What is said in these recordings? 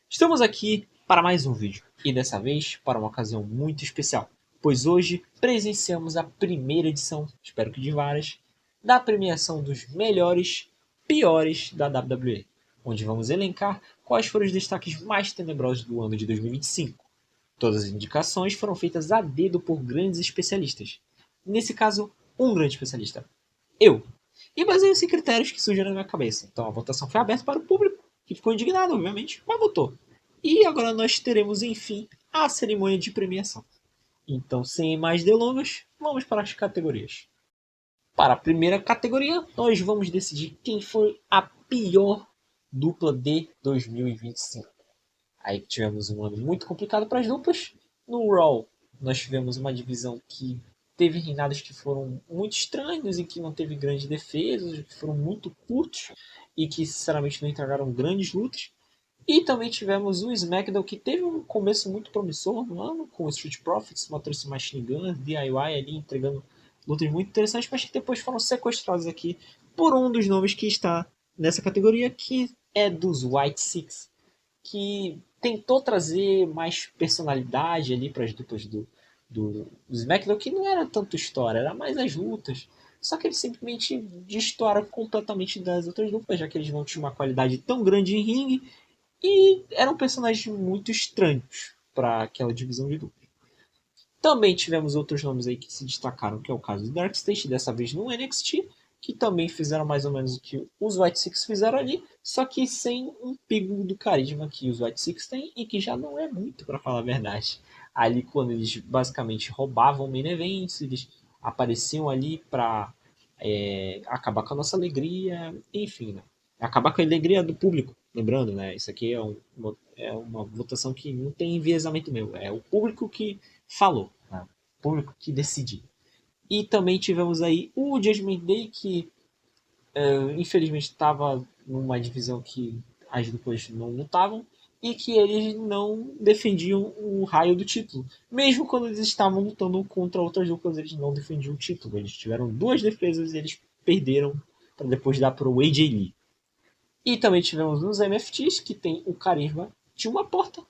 Estamos aqui para mais um vídeo, e dessa vez para uma ocasião muito especial, pois hoje presenciamos a primeira edição, espero que de várias, da premiação dos melhores, piores da WWE, onde vamos elencar quais foram os destaques mais tenebrosos do ano de 2025. Todas as indicações foram feitas a dedo por grandes especialistas. Nesse caso, um grande especialista, eu. E baseio-se em critérios que surgiram na minha cabeça. Então a votação foi aberta para o público, que ficou indignado, obviamente, mas votou. E agora nós teremos, enfim, a cerimônia de premiação. Então, sem mais delongas, vamos para as categorias. Para a primeira categoria, nós vamos decidir quem foi a pior dupla de 2025. Aí tivemos um ano muito complicado para as duplas. No Raw, nós tivemos uma divisão que teve reinados que foram muito estranhos e que não teve grandes defesas, que foram muito curtos e que sinceramente não entregaram grandes lutas. E também tivemos o SmackDown, que teve um começo muito promissor no ano, com o Street Profits, Motorist Machine Guns, DIY ali entregando lutas muito interessantes, mas que depois foram sequestrados aqui por um dos nomes que está nessa categoria, que é dos White Six, que tentou trazer mais personalidade ali para as duplas do SmackDown, que não era tanto história, era mais as lutas. Só que eles simplesmente destoaram completamente das outras duplas, já que eles não tinham uma qualidade tão grande em ringue e eram personagens muito estranhos para aquela divisão de dupla. Também tivemos outros nomes aí que se destacaram, que é o caso do Dark State, dessa vez no NXT, que também fizeram mais ou menos o que os White Six fizeram ali, só que sem um pingo do carisma que os White Six têm e que já não é muito, para falar a verdade. Ali, quando eles basicamente roubavam main events, eles apareciam ali para acabar com a nossa alegria, enfim, né? Acabar com a alegria do público. Lembrando, né? Isso aqui é uma votação que não tem enviesamento meu, é o público que falou, né? O público que decidiu. E também tivemos aí o Judgment Day, que infelizmente estava numa divisão que as duplas não lutavam e que eles não defendiam o raio do título. Mesmo quando eles estavam lutando contra outras duplas, eles não defendiam o título. Eles tiveram duas defesas e eles perderam para depois dar para o AJ Lee. E também tivemos os MFTs, que tem o carisma de uma porta.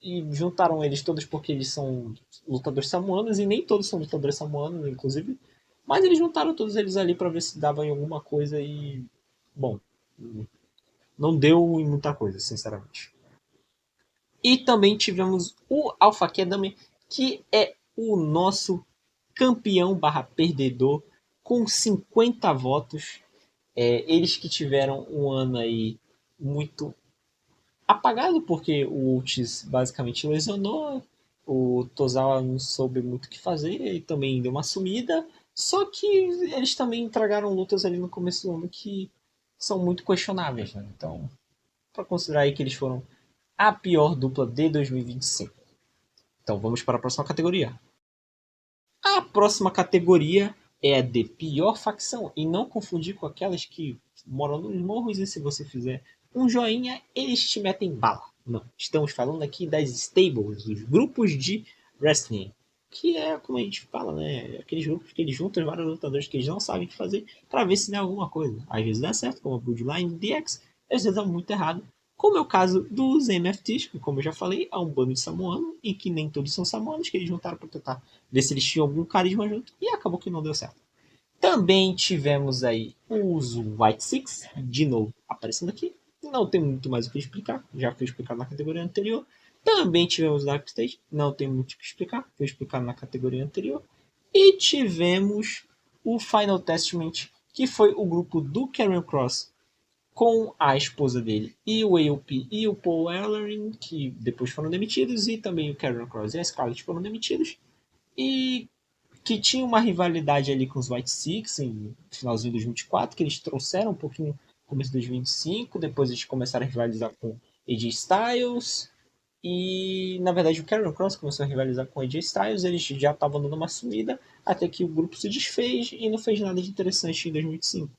E juntaram eles todos porque eles são lutadores samuanos, e nem todos são lutadores samuanos, inclusive. Mas eles juntaram todos eles ali para ver se dava em alguma coisa e. Bom, não deu em muita coisa, sinceramente. E também tivemos o Alpha Academy, que é o nosso campeão barra perdedor, com 50 votos. Eles que tiveram um ano aí muito apagado, porque o Ultis basicamente lesionou, o Tozawa não soube muito o que fazer, ele também deu uma sumida, só que eles também entregaram lutas ali no começo do ano que são muito questionáveis, né? Então, para considerar aí que eles foram a pior dupla de 2025. Então, vamos para a próxima categoria. A próxima categoria é a de pior facção, e não confundir com aquelas que moram nos morros e se você fizer um joinha, eles te metem bala. Não, estamos falando aqui das stables, dos grupos de wrestling, que é como a gente fala, né? Aqueles grupos que eles juntam vários lutadores que eles não sabem o que fazer para ver se dá alguma coisa. Às vezes dá certo, como a Bloodline DX, às vezes dá muito errado, como é o caso dos MFTs, que como eu já falei, é um bando de samoano, e que nem todos são samoanos, que eles juntaram para tentar ver se eles tinham algum carisma junto, e acabou que não deu certo. Também tivemos aí os White Six, de novo aparecendo aqui. Não tem muito mais o que explicar, já foi explicado na categoria anterior. Também tivemos Dark Stage, não tem muito o que explicar, foi explicado na categoria anterior. E tivemos o Final Testament, que foi o grupo do Karrion Kross com a esposa dele e o AOP e o Paul Ellering, que depois foram demitidos, e também o Karrion Kross e a Scarlett foram demitidos. E que tinha uma rivalidade ali com os White Six em finalzinho de 2024, que eles trouxeram um pouquinho no começo de 2025, depois eles começaram a rivalizar com AJ Styles, e na verdade o Karrion Kross começou a rivalizar com AJ Styles, eles já estavam dando uma sumida, até que o grupo se desfez e não fez nada de interessante em 2025.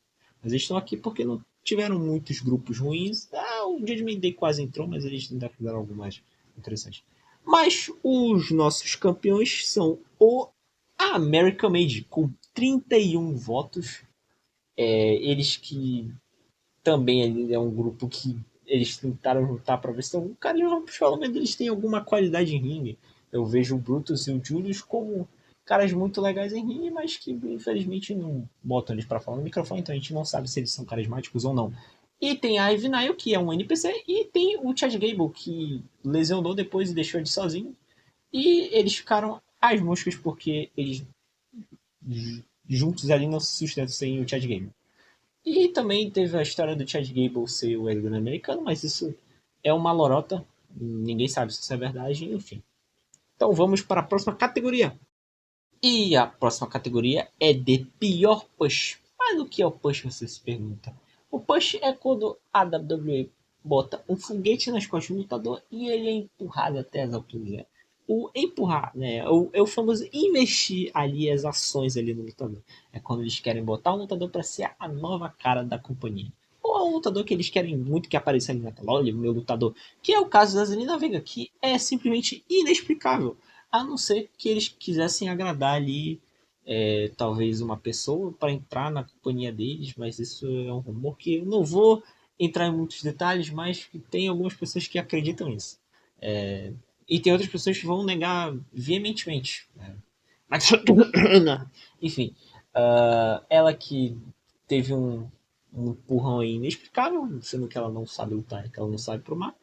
Mas eles estão aqui porque não tiveram muitos grupos ruins. O Judgment Day quase entrou, mas eles ainda fizeram algo mais interessante. Mas os nossos campeões são o American Made, com 31 votos. Eles que também é um grupo que eles tentaram juntar para ver se algum cara, pelo menos eles têm alguma qualidade em ringue. Eu vejo o Brutus e o Julius como caras muito legais em ringue, mas que infelizmente não botam eles para falar no microfone, então a gente não sabe se eles são carismáticos ou não. E tem a Ivy Nile, que é um NPC, e tem o Chad Gable, que lesionou depois e deixou ele sozinho. E eles ficaram às moscas porque eles juntos ali não se sustentam sem o Chad Gable. E também teve a história do Chad Gable ser o herói americano, mas isso é uma lorota. Ninguém sabe se isso é verdade, enfim. Então vamos para a próxima categoria. E a próxima categoria é de pior push. Mas o que é o push, você se pergunta? O push é quando a WWE bota um foguete nas costas do lutador e ele é empurrado até as alturas. O empurrar, né? É o famoso investir ali as ações ali no lutador. É quando eles querem botar um lutador para ser a nova cara da companhia. Ou é um lutador que eles querem muito que apareça ali na tela. Olha, o meu lutador. Que é o caso da Zelina Vega, que é simplesmente inexplicável. A não ser que eles quisessem agradar ali talvez uma pessoa para entrar na companhia deles, mas isso é um rumor que eu não vou entrar em muitos detalhes, mas tem algumas pessoas que acreditam nisso. E tem outras pessoas que vão negar veementemente. Mas, enfim, ela que teve um empurrão aí inexplicável, sendo que ela não sabe lutar, que ela não sabe pro mar.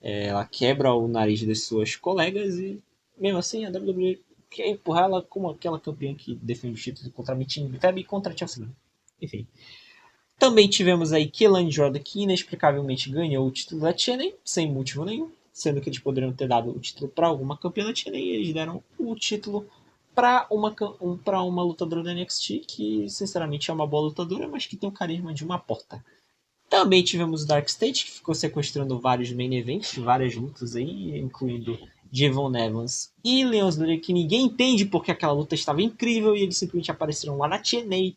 Ela quebra o nariz das suas colegas e, mesmo assim, a WWE quer empurrar ela como aquela campeã que defende o título contra a Mitin Feb e contra a Chelsea. Enfim. Também tivemos aí Kelani Jordan, que inexplicavelmente ganhou o título da TNA, sem motivo nenhum, sendo que eles poderiam ter dado o título para alguma campeã da TNA e eles deram o título para uma lutadora da NXT, que sinceramente é uma boa lutadora, mas que tem o carisma de uma porta. Também tivemos o Dark State, que ficou sequestrando vários main events, várias lutas aí, incluindo Javon Evans e Leon Slater, que ninguém entende porque aquela luta estava incrível e eles simplesmente apareceram lá na TNA,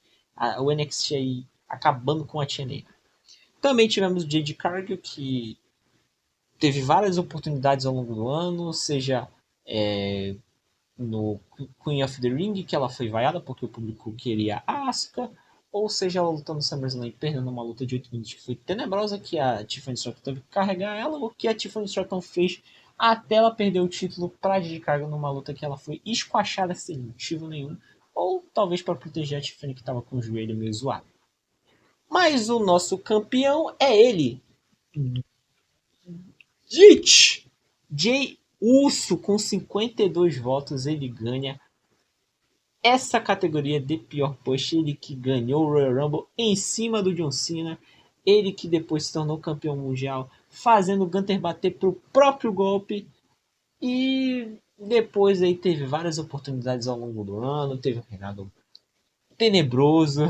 o NXT aí acabando com a TNA. Também tivemos o Jade Cargill, que teve várias oportunidades ao longo do ano, seja no Queen of the Ring, que ela foi vaiada porque o público queria a Asuka, ou seja, ela lutando no SummerSlam perdendo uma luta de 8 minutos que foi tenebrosa, que a Tiffany Stratton teve que carregar ela, o que a Tiffany Stratton fez até ela perder o título para Jade Cargill numa luta que ela foi esquachada sem motivo nenhum, ou talvez para proteger a Tiffany que estava com o joelho meio zoado. Mas o nosso campeão é ele, Jay Uso, com 52 votos, ele ganha essa categoria de pior push. Ele que ganhou o Royal Rumble em cima do John Cena, ele que depois se tornou campeão mundial, fazendo o Gunther bater pro próprio golpe, e depois aí teve várias oportunidades ao longo do ano, teve um reinado tenebroso,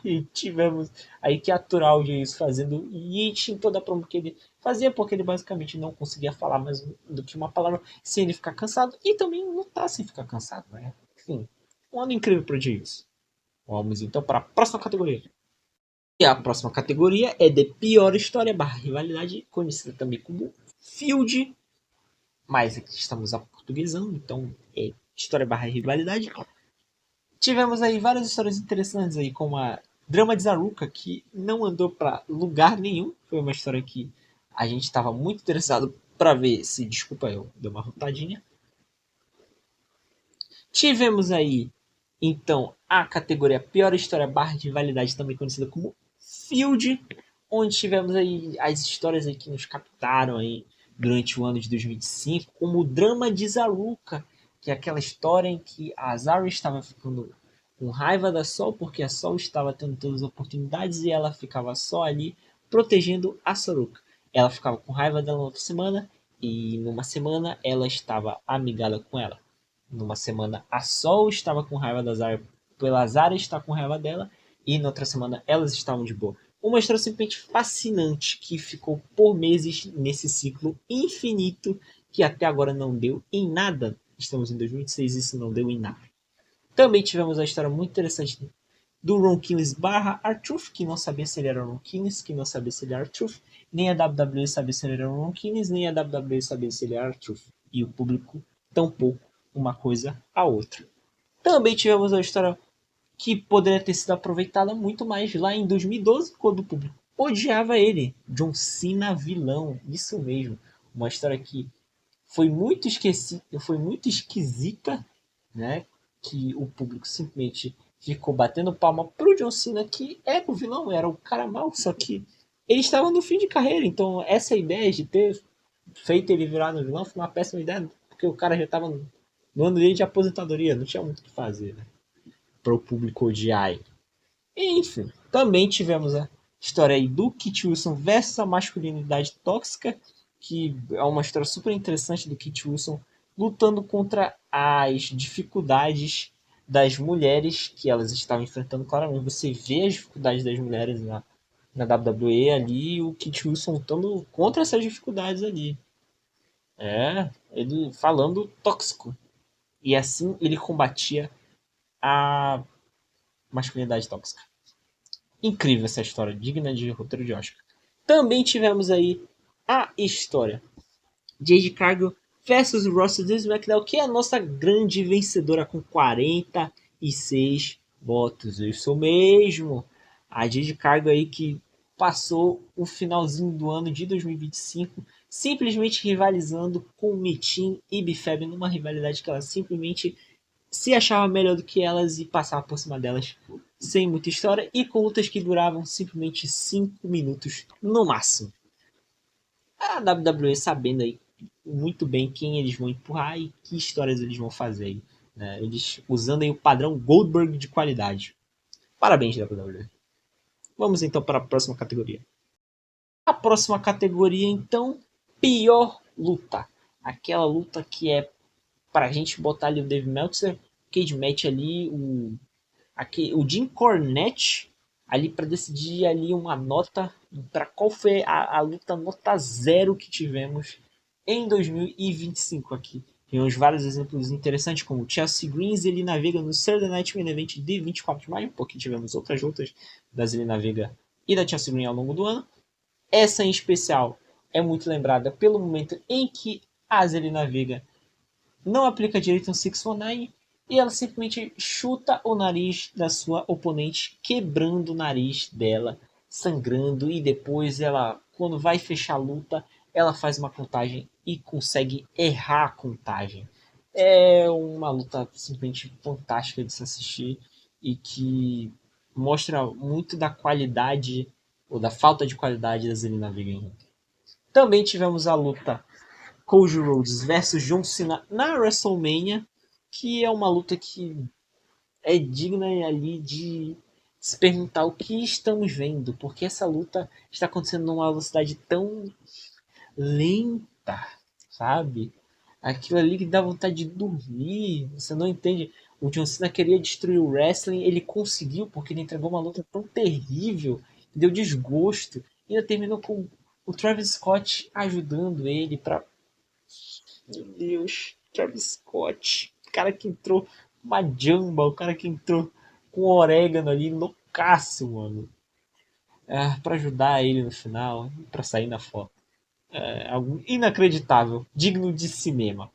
e tivemos aí que aturar o Jace fazendo Yeet em toda a promo que ele fazia, porque ele basicamente não conseguia falar mais do que uma palavra sem ele ficar cansado, e também lutar sem ficar cansado, né? Enfim, um ano incrível para o Jace. Vamos então para a próxima categoria. E a próxima categoria é de pior história barra rivalidade, conhecida também como Field, mas aqui estamos aportuguesando, então é história barra rivalidade. Tivemos aí várias histórias interessantes aí, como a Drama de Zaruka, que não andou para lugar nenhum. Foi uma história que a gente estava muito interessado para ver se... Desculpa, eu dei uma rotadinha. Tivemos aí, então, a categoria Pior História barra de Validade, também conhecida como Field, onde tivemos aí as histórias aí que nos captaram aí durante o ano de 2025, como o Drama de Zaruka, que é aquela história em que a Zara estava ficando com raiva da Sol, porque a Sol estava tendo todas as oportunidades e ela ficava só ali protegendo a Saruka. Ela ficava com raiva dela na outra semana, e numa semana ela estava amigada com ela. Numa semana a Sol estava com raiva da Zara pela Zara estar com raiva dela, e na outra semana elas estavam de boa. Uma história simplesmente fascinante que ficou por meses nesse ciclo infinito que até agora não deu em nada. Estamos em 2026 e isso não deu em nada. Também tivemos a história muito interessante do Ron Killings barra R-Truth, que não sabia se ele era Ron Killings, que não sabia se ele era R-Truth, nem a WWE sabia se ele era Ron Killings, nem a WWE sabia se ele era R-Truth. E o público tampouco uma coisa a outra. Também tivemos a história que poderia ter sido aproveitada muito mais lá em 2012, quando o público odiava ele. John Cena vilão, isso mesmo. Uma história que foi muito esquecida, foi muito esquisita, né? Que o público simplesmente ficou batendo palma pro John Cena, que era o vilão, era o cara mau, só que ele estava no fim de carreira, então essa ideia de ter feito ele virar no vilão foi uma péssima ideia, porque o cara já estava no ano dele de aposentadoria, não tinha muito o que fazer, né? Para o público odiar ele. Enfim, também tivemos a história aí do Kit Wilson versus a masculinidade tóxica, que é uma história super interessante do Kit Wilson lutando contra as dificuldades das mulheres que elas estavam enfrentando. Claramente, você vê as dificuldades das mulheres na WWE ali, e o Kit Wilson lutando contra essas dificuldades ali. É, ele falando tóxico. E assim ele combatia a masculinidade tóxica. Incrível essa história, digna de roteiro de Oscar. Também tivemos aí a história de Jade Cargill versus Russell do SmackDown, que é a nossa grande vencedora com 46 votos. Isso mesmo. A Jade Cargill aí que passou o finalzinho do ano de 2025 simplesmente rivalizando com Mitin e Bifeb numa rivalidade que ela simplesmente se achava melhor do que elas e passava por cima delas sem muita história e com lutas que duravam simplesmente 5 minutos no máximo. A WWE sabendo aí muito bem quem eles vão empurrar e que histórias eles vão fazer aí, né? Eles usando aí o padrão Goldberg de qualidade. Parabéns, WWE. Vamos então para a próxima categoria. A próxima categoria, então, pior luta. Aquela luta que é para a gente botar ali o Dave Meltzer, Cage Match ali, o Jim Cornette ali para decidir ali uma nota para qual foi a luta nota zero que tivemos em 2025 aqui. Temos vários exemplos interessantes, como o Chelsea Greens e Zelina Vega no Saturday Night Main Event de 24 de maio, porque tivemos outras lutas da Zelina Vega e da Chelsea Green ao longo do ano. Essa em especial é muito lembrada pelo momento em que a Zelina Vega não aplica direito no 619 e ela simplesmente chuta o nariz da sua oponente, quebrando o nariz dela, sangrando, e depois ela, quando vai fechar a luta, ela faz uma contagem e consegue errar a contagem. É uma luta simplesmente fantástica de se assistir e que mostra muito da qualidade ou da falta de qualidade da Zelina Vega. Também tivemos a luta Cody Rhodes versus John Cena na WrestleMania, que é uma luta que é digna ali de se perguntar o que estamos vendo, porque essa luta está acontecendo numa velocidade tão lenta, sabe? Aquilo ali que dá vontade de dormir, você não entende. O John Cena queria destruir o wrestling, ele conseguiu, porque ele entregou uma luta tão terrível, deu desgosto, e ainda terminou com o Travis Scott ajudando ele para. Meu Deus, Travis Scott. O cara que entrou com uma jamba, o cara que entrou com orégano ali, loucaço, mano. Pra ajudar ele no final, pra sair na foto. É algo inacreditável, digno de cinema.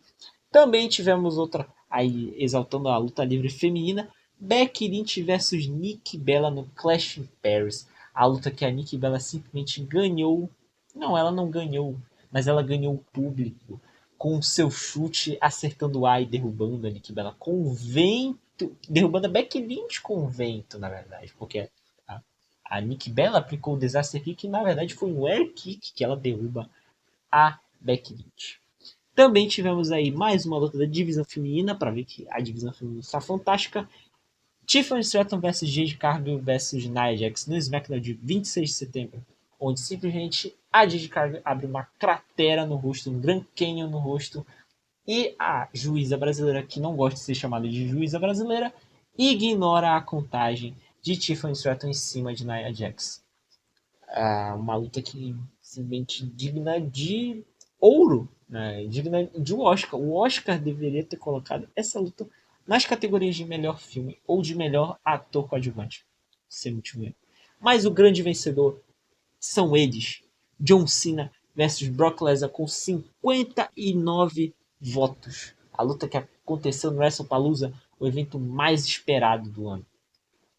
Também tivemos outra, aí exaltando a luta livre feminina, Becky Lynch versus Nikki Bella no Clash in Paris. A luta que a Nikki Bella simplesmente ganhou. Não, ela não ganhou, mas ela ganhou o público com o seu chute acertando o ar e derrubando a Nikki Bella com o vento, derrubando a Becky Lynch com o vento, na verdade, porque a, a Nikki Bella aplicou o Disaster Kick e na verdade foi um Air Kick que ela derruba a Becky Lynch. Também tivemos aí mais uma luta da divisão feminina, para ver que a divisão feminina está fantástica. Tiffany Stratton vs Jade Cargill vs Nia Jax no SmackDown de 26 de setembro, onde simplesmente a Jade Cargill abre uma cratera no rosto, um Grand Canyon no rosto, e a juíza brasileira, que não gosta de ser chamada de juíza brasileira, ignora a contagem de Tiffany Stratton em cima de Nia Jax. Uma luta que simplesmente digna de ouro, né? Digna de um Oscar. O Oscar deveria ter colocado essa luta nas categorias de melhor filme ou de melhor ator coadjuvante. Sem motivo nenhum. Mas o grande vencedor são eles: John Cena versus Brock Lesnar com 59 votos. A luta que aconteceu no WrestlePalooza, o evento mais esperado do ano,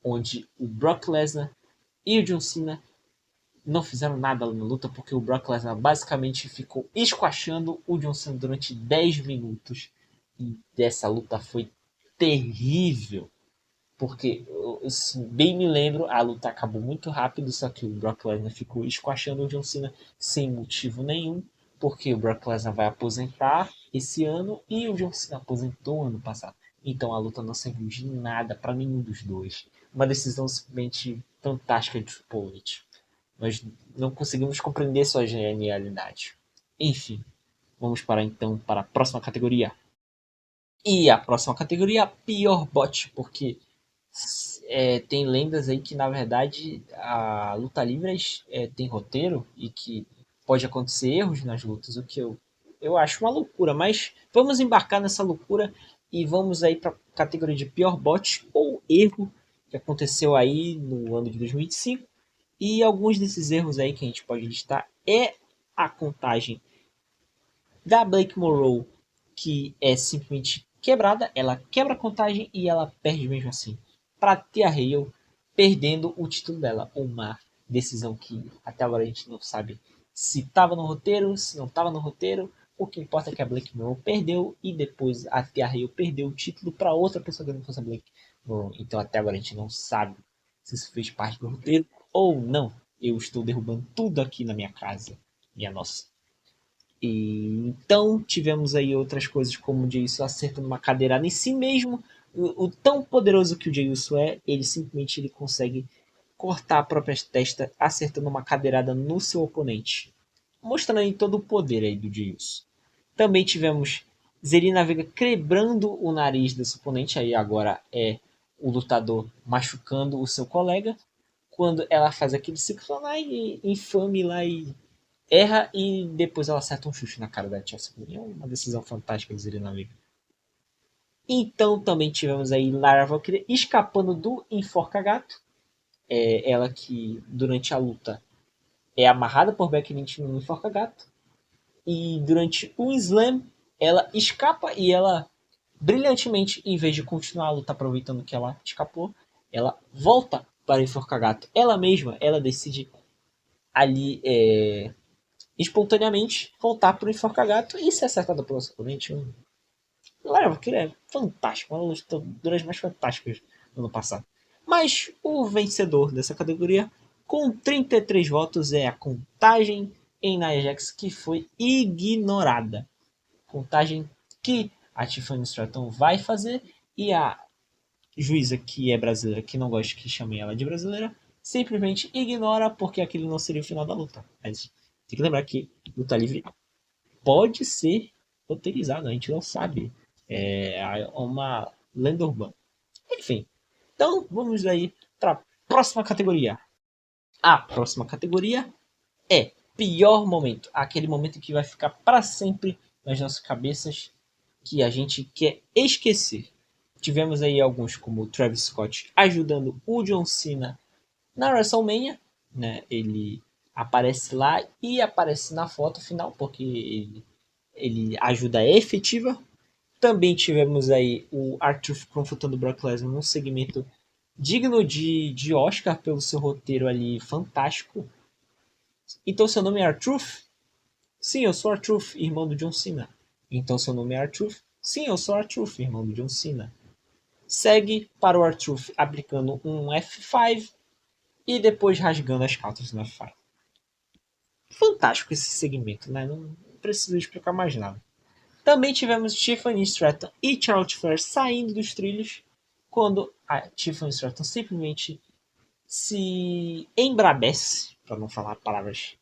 onde o Brock Lesnar e o John Cena não fizeram nada na luta, porque o Brock Lesnar basicamente ficou esquachando o John Cena durante 10 minutos. E essa luta foi terrível. Porque, se bem me lembro, a luta acabou muito rápido, só que o Brock Lesnar ficou esquachando o John Cena sem motivo nenhum, porque o Brock Lesnar vai aposentar esse ano e o John Cena aposentou ano passado. Então a luta não serviu de nada para nenhum dos dois. Uma decisão simplesmente fantástica de Triple H. Nós não conseguimos compreender sua genialidade. Enfim, vamos para então para a próxima categoria. E a próxima categoria, pior bot, porque tem lendas aí que na verdade a luta livre tem roteiro e que pode acontecer erros nas lutas, o que eu acho uma loucura, mas vamos embarcar nessa loucura e vamos aí para a categoria de pior bot ou erro que aconteceu aí no ano de 2025. E alguns desses erros aí que a gente pode listar é a contagem da Blake Morrow, que é simplesmente quebrada, ela quebra a contagem e ela perde mesmo assim. Para Tia Hale, perdendo o título dela. Uma decisão que até agora a gente não sabe se estava no roteiro, se não estava no roteiro. O que importa é que a Blake Morrow perdeu e depois a Tia Hale perdeu o título para outra pessoa que não fosse a Blake Morrow. Então até agora a gente não sabe se isso fez parte do roteiro ou não. Eu estou derrubando tudo aqui na minha casa. Minha nossa. E, então tivemos aí outras coisas como o Jey Uso acertando uma cadeirada em si mesmo. O tão poderoso que o Jey Uso é, ele simplesmente ele consegue cortar a própria testa acertando uma cadeirada no seu oponente. Mostrando aí todo o poder aí do Jey Uso. Também tivemos Zelina Vega quebrando o nariz desse oponente. Aí agora é o lutador machucando o seu colega. Quando ela faz aquele ciclo lá e infame lá e erra e depois ela acerta um chute na cara da Chelsea. É uma decisão fantástica de Zelina Vega. Então também tivemos aí Lara Valkyria escapando do enforca-gato. Ela que durante a luta é amarrada por Becky Lynch no enforca-gato. E durante o slam ela escapa e ela brilhantemente, em vez de continuar a luta aproveitando que ela escapou, ela volta para o enforca-gato. Ela mesma, ela decide ali espontaneamente voltar para o enforca-gato e ser acertada pelo seu oponente. Leva, que é fantástico, uma das mais fantásticas do ano passado. Mas o vencedor dessa categoria, com 33 votos, é a contagem em Nia Jax, que foi ignorada. Contagem que a Tiffany Stratton vai fazer e a juíza, que é brasileira, que não gosta que chamem ela de brasileira, simplesmente ignora porque aquele não seria o final da luta. Mas tem que lembrar que luta livre pode ser roteirizado, a gente não sabe. É uma lenda urbana. Enfim, então vamos aí para a próxima categoria. A próxima categoria é pior momento, aquele momento que vai ficar para sempre nas nossas cabeças, que a gente quer esquecer. Tivemos aí alguns como o Travis Scott ajudando o John Cena na WrestleMania, né? Ele aparece lá e aparece na foto final porque ele ajuda efetiva. Também tivemos aí o R-Truth confrontando o Brock Lesnar num segmento digno de Oscar pelo seu roteiro ali fantástico. Então seu nome é R-Truth? Sim, eu sou R-Truth, irmão do John Cena. Então seu nome é R-Truth? Sim, eu sou R-Truth, irmão do John Cena. Segue para o R-Truth aplicando um F5 e depois rasgando as calças no F5. Fantástico esse segmento, né? Não preciso explicar mais nada. Também tivemos Tiffany Stratton e Charlotte Flair saindo dos trilhos quando a Tiffany Stratton simplesmente se embrabece, para não falar palavras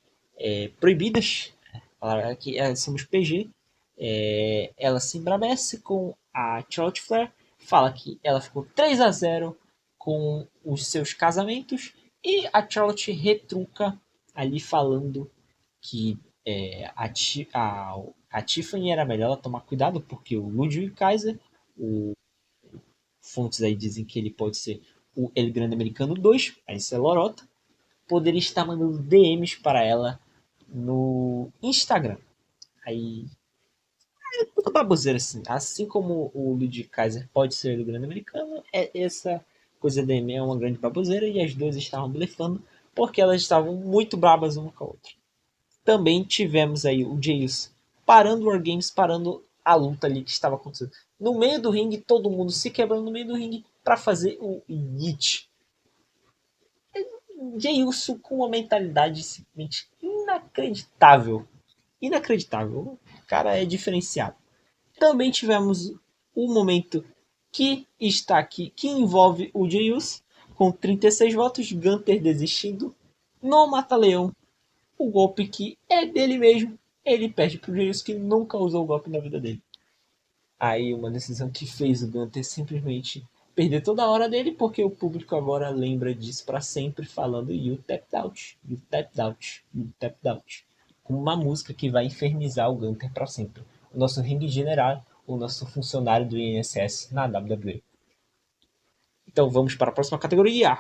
proibidas, que somos PG, ela se embrabece com a Charlotte Flair, fala que ela ficou 3-0 com os seus casamentos e a Charlotte retruca ali falando que a Tiffany era melhor ela tomar cuidado porque o Ludwig Kaiser, fontes aí dizem que ele pode ser o El Grande Americano 2, aí isso é lorota, poderia estar mandando DMs para ela no Instagram. Aí tudo baboseira assim como o Ludwig Kaiser pode ser do grande americano, essa coisa da DM é uma grande baboseira e as duas estavam blefando porque elas estavam muito brabas uma com a outra. Também tivemos aí o Jey Uso parando o Wargames, parando a luta ali que estava acontecendo. No meio do ringue, todo mundo se quebrando no meio do ringue para fazer o Yeet. Jey Uso com uma mentalidade simplesmente inacreditável. Inacreditável. O cara é diferenciado. Também tivemos o momento que está aqui, que envolve o Jey Uso, com 36 votos, Gunther desistindo no Mata-Leão. O golpe que é dele mesmo, ele perde pro Jey Uso, que nunca usou o golpe na vida dele. Aí uma decisão que fez o Gunther simplesmente perder toda a hora dele, porque o público agora lembra disso para sempre, falando You Tapped Out, You Tapped Out, You Tapped Out. Com uma música que vai infernizar o Gunther para sempre. O nosso ringue general, o nosso funcionário do INSS na WWE. Então vamos para a próxima categoria.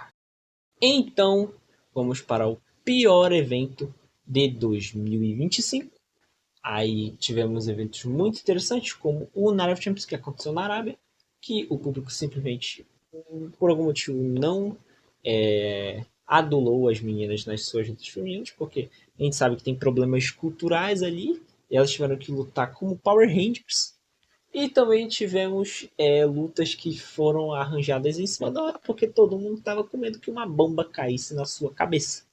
Então vamos para o pior evento de 2025. Aí tivemos eventos muito interessantes, como o Night of Champions, que aconteceu na Arábia, que o público simplesmente, por algum motivo, não adulou as meninas nas suas lutas femininas, porque a gente sabe que tem problemas culturais ali, e elas tiveram que lutar como Power Rangers. E também tivemos lutas que foram arranjadas em cima da hora, porque todo mundo estava com medo que uma bomba caísse na sua cabeça.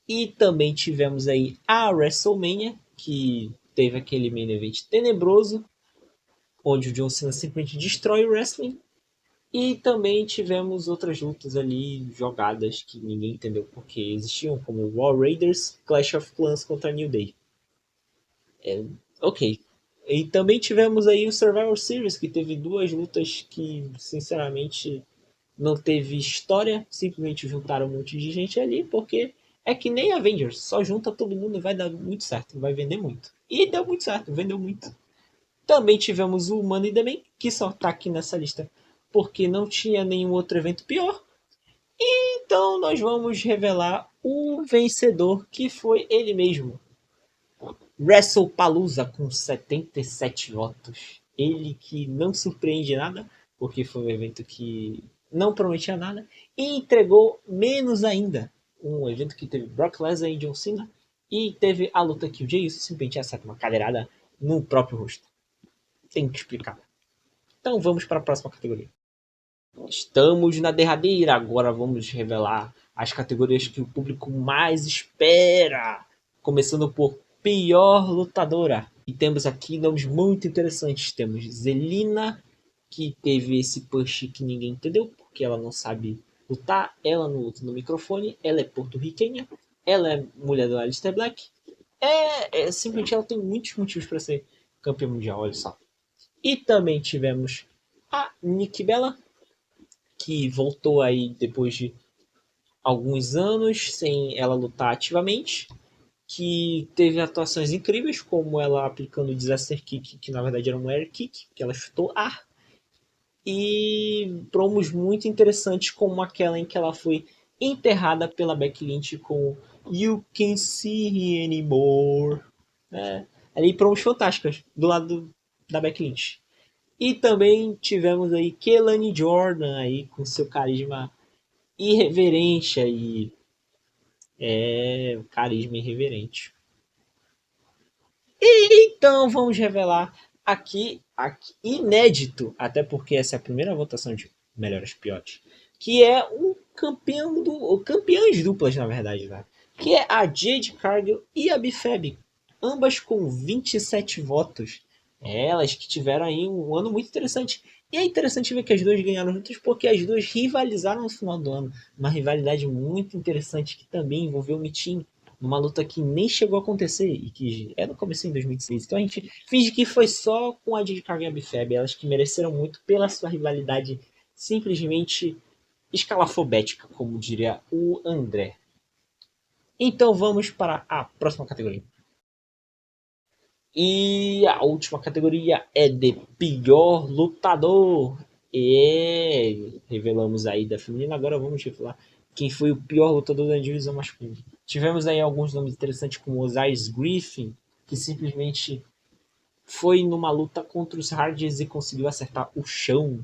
E também tivemos aí a WrestleMania, que teve aquele main event tenebroso, onde o John Cena simplesmente destrói o wrestling. E também tivemos outras lutas ali jogadas que ninguém entendeu porque existiam, como o War Raiders, Clash of Clans contra New Day. Ok. E também tivemos aí o Survivor Series, que teve duas lutas que, sinceramente, não teve história. Simplesmente juntaram um monte de gente ali, porque é que nem Avengers. Só junta todo mundo e vai dar muito certo. Vai vender muito. E deu muito certo, vendeu muito. Também tivemos o Money in the Bank, que só tá aqui nessa lista porque não tinha nenhum outro evento pior. Então nós vamos revelar o vencedor, que foi ele mesmo. WrestlePalooza com 77 votos. Ele que não surpreende nada, porque foi um evento que não prometia nada, e entregou menos ainda. Um evento que teve Brock Lesnar e John Cena, e teve a luta que o Jey Uso simplesmente acerta uma cadeirada no próprio rosto. Tem que explicar. Então vamos para a próxima categoria. Estamos na derradeira, agora vamos revelar as categorias que o público mais espera. Começando por pior lutadora. E temos aqui nomes muito interessantes. Temos Zelina, que teve esse push que ninguém entendeu, porque ela não sabe lutar, ela não luta no microfone, ela é porto-riquenha, ela é mulher do Aleister Black. Simplesmente ela tem muitos motivos para ser campeã mundial, olha só. E também tivemos a Nikki Bella, que voltou aí depois de alguns anos sem ela lutar ativamente, que teve atuações incríveis, como ela aplicando o Disaster Kick, que na verdade era um Air Kick, que ela chutou ar, e promos muito interessantes, como aquela em que ela foi enterrada pela Becky Lynch com You Can See Me Anymore. Ali promos fantásticas do lado da Becky Lynch. E também tivemos aí Kelani Jordan aí com seu carisma irreverente aí. Carisma irreverente. E então vamos revelar aqui inédito, até porque essa é a primeira votação de melhores piores, que é o campeão o campeãs duplas, na verdade, né? Que é a Jade Cargill e a Bifeb, ambas com 27 votos. Elas que tiveram aí um ano muito interessante. E é interessante ver que as duas ganharam juntas, porque as duas rivalizaram no final do ano. Uma rivalidade muito interessante que também envolveu o Mitin numa luta que nem chegou a acontecer e que é no começo em 2006. Então a gente finge que foi só com a Jade Cargill e a Bifeb, elas que mereceram muito pela sua rivalidade simplesmente escalafobética, como diria o André. Então vamos para a próxima categoria. E a última categoria é de pior lutador. E revelamos aí da feminina, agora vamos revelar quem foi o pior lutador da divisão masculina. Tivemos aí alguns nomes interessantes, como Osiris Griffin, que simplesmente foi numa luta contra os Hardys e conseguiu acertar o chão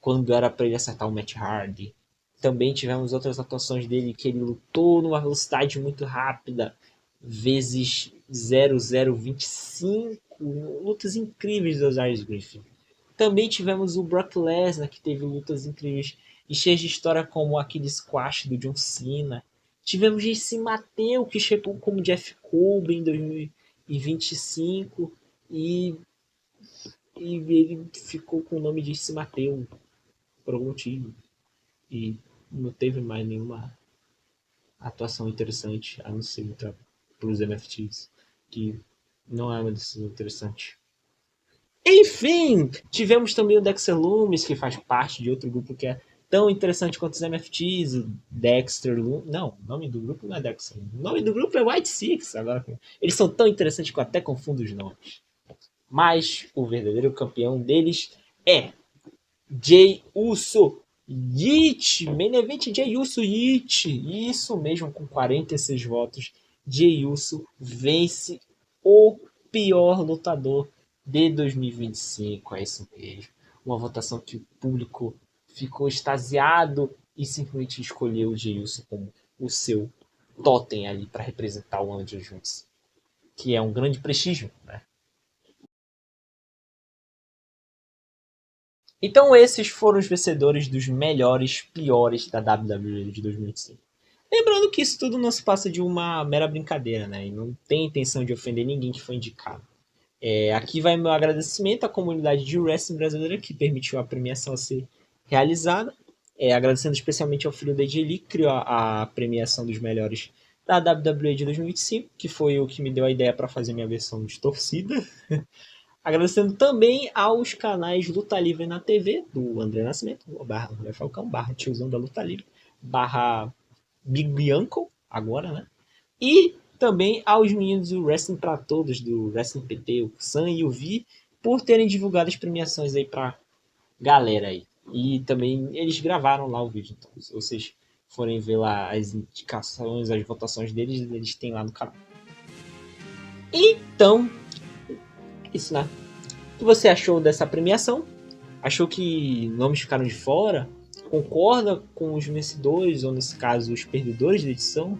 quando era para ele acertar o Matt Hardy. Também tivemos outras atuações dele que ele lutou numa velocidade muito rápida, vezes 0025, lutas incríveis do Osiris Griffin. Também tivemos o Brock Lesnar, que teve lutas incríveis e cheias de história, como aquele squash do John Cena. Tivemos Jesse Mateu, que chegou como Jeff Cobb em 2025 e ele ficou com o nome de Jesse Mateu por algum motivo. E não teve mais nenhuma atuação interessante, a não ser para os MFTs, que não é uma decisão interessante. Enfim, tivemos também o Dexter Lumis, que faz parte de outro grupo que é tão interessante quanto os MFTs, o Dexter Lumis. Não, o nome do grupo não é Dexter. O nome do grupo é White Six. Agora, eles são tão interessantes que eu até confundo os nomes. Mas o verdadeiro campeão deles é Jey Uso. Yeet, main event Jey Uso, Yeet. Isso mesmo, com 46 votos, Jey Uso vence o pior lutador de 2025. É isso mesmo. Uma votação que o público ficou extasiado e simplesmente escolheu o Jey Uso como o seu totem ali para representar o ano de Juntos, que é um grande prestígio, né? Então esses foram os vencedores dos melhores, piores da WWE de 2005. Lembrando que isso tudo não se passa de uma mera brincadeira, né? E não tem intenção de ofender ninguém que foi indicado. Aqui vai meu agradecimento à comunidade de wrestling brasileira que permitiu a premiação ser realizada. Agradecendo especialmente ao filho da AJ Lee, que criou a premiação dos melhores da WWE de 2025, que foi o que me deu a ideia para fazer minha versão distorcida. Agradecendo também aos canais Luta Livre na TV, do André Nascimento, barra André Falcão, barra Tiozão da Luta Livre, barra Big Bianco, agora, né? E também aos meninos do Wrestling para Todos, do Wrestling PT, o Sam e o Vi, por terem divulgado as premiações aí pra galera aí. E também eles gravaram lá o vídeo, então se vocês forem ver lá as indicações, as votações deles, eles têm lá no canal. Então, isso, né? O que você achou dessa premiação? Achou que nomes ficaram de fora? Concorda com os vencedores, ou nesse caso, os perdedores da edição?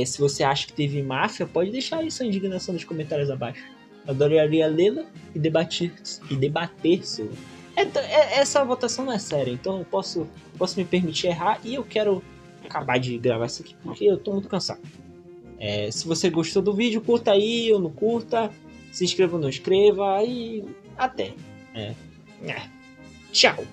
Se você acha que teve máfia, pode deixar aí sua indignação nos comentários abaixo. Adoraria lê-la e debater sobre. Essa votação não é séria, então eu posso me permitir errar e eu quero acabar de gravar isso aqui porque eu tô muito cansado. Se você gostou do vídeo, curta aí ou não curta. Se inscreva ou não inscreva. E até. Tchau.